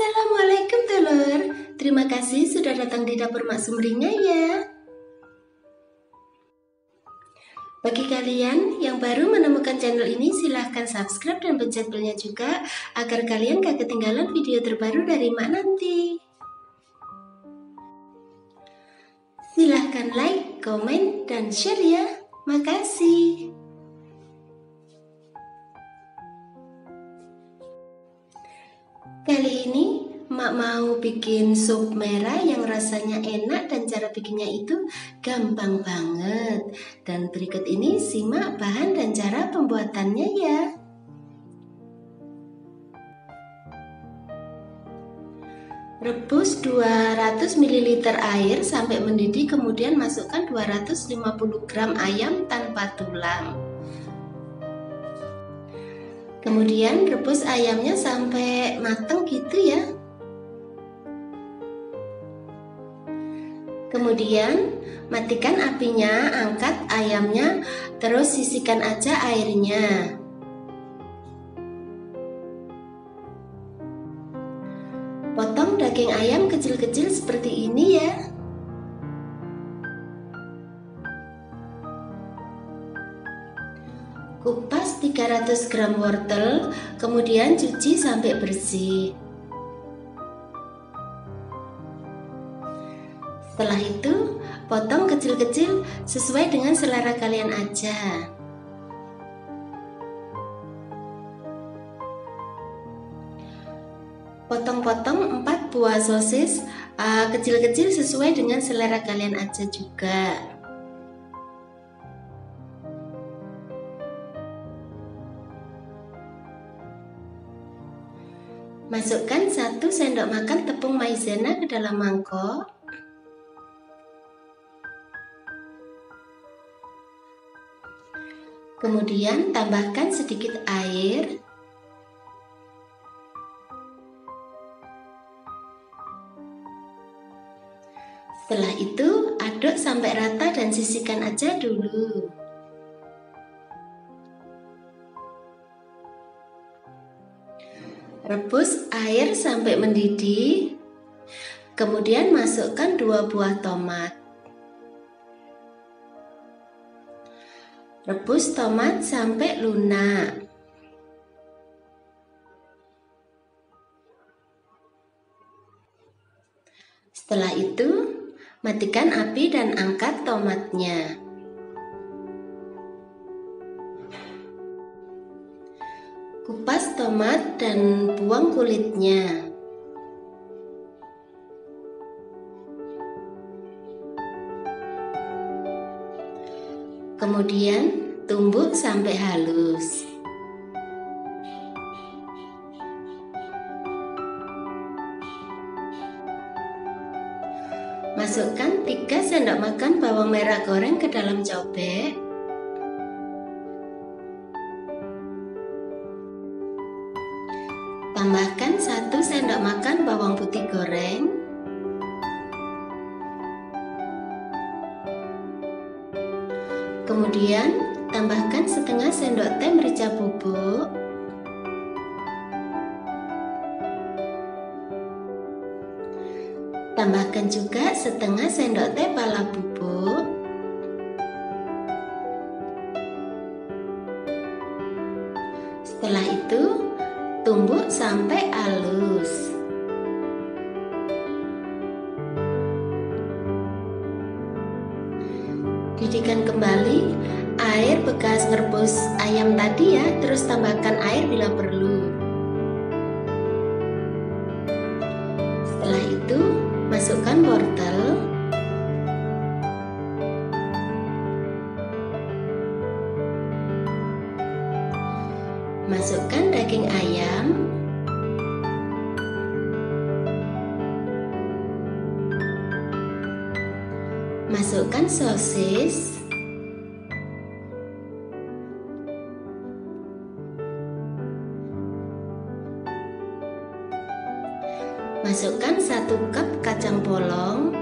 Assalamualaikum telur. Terima kasih sudah datang di dapur Mak Sumringah ya. Bagi kalian yang baru menemukan channel ini, silahkan subscribe dan pencet belnya juga agar kalian gak ketinggalan video terbaru dari Mak nanti. Silahkan like, komen, dan share ya. Makasih. Kali ini Mak mau bikin sup merah yang rasanya enak dan cara bikinnya itu gampang banget. Dan berikut ini simak bahan dan cara pembuatannya ya. Rebus 200 ml air sampai mendidih, kemudian masukkan 250 gram ayam tanpa tulang. Kemudian rebus ayamnya sampai matang gitu ya. Kemudian matikan apinya, angkat ayamnya, terus sisihkan aja airnya. Potong daging ayam kecil-kecil seperti ini ya. Kupas 300 gram wortel, kemudian cuci sampai bersih. Setelah itu, potong kecil-kecil sesuai dengan selera kalian aja. Potong-potong 4 buah sosis kecil-kecil sesuai dengan selera kalian aja juga. Masukkan 1 sendok makan tepung maizena ke dalam mangkok. Kemudian tambahkan sedikit air. Setelah itu aduk sampai rata dan sisihkan aja dulu. Rebus air sampai mendidih. Kemudian masukkan 2 buah tomat. Rebus tomat sampai lunak. Setelah itu, matikan api dan angkat tomatnya. Kupas tomat dan buang kulitnya. Kemudian tumbuk sampai halus. Masukkan 3 sendok makan bawang merah goreng ke dalam cobek. Tambahkan 1 sendok makan bawang putih goreng. Kemudian tambahkan setengah sendok teh merica bubuk. Tambahkan juga setengah sendok teh pala bubuk. Setelah itu tumbuk sampai halus. Didihkan kembali air bekas ngerebus ayam tadi ya, terus tambahkan air bila perlu. Setelah itu masukkan wortel. Masukkan daging ayam. Masukkan sosis. Masukkan 1 cup kacang polong.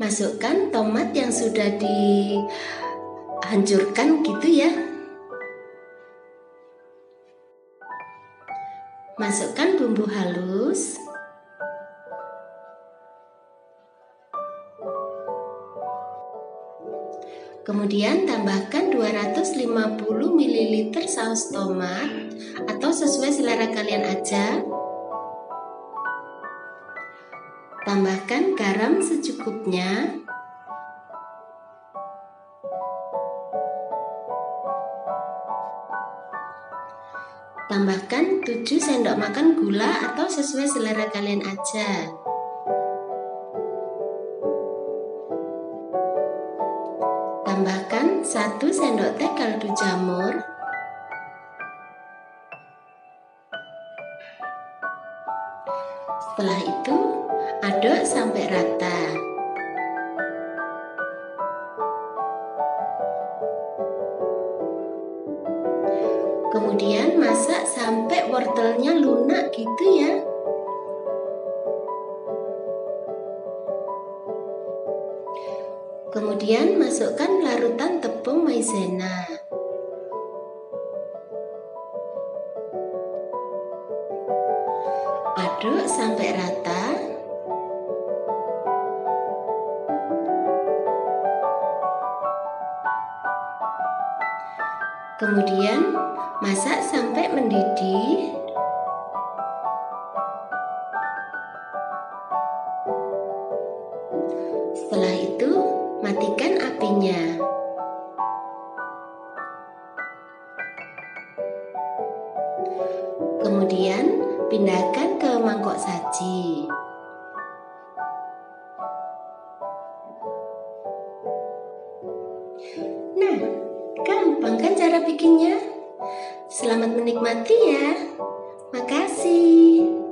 Masukkan tomat yang sudah dihancurkan gitu ya. masukkan bumbu halus. Kemudian tambahkan 250 ml saus tomat atau sesuai selera kalian aja. Tambahkan garam secukupnya. Tambahkan 7 sendok makan gula atau sesuai selera kalian aja. Tambahkan 1 sendok teh kaldu jamur. Setelah itu, aduk sampai rata. Kemudian masak sampai wortelnya lunak gitu ya. Kemudian masukkan larutan tepung maizena. Aduk sampai rata. Kemudian masak sampai mendidih. Setelah itu, matikan apinya. Kemudian pindahkan ke mangkok saji. Nah, gampang kan cara bikinnya? Selamat menikmati ya. Makasih.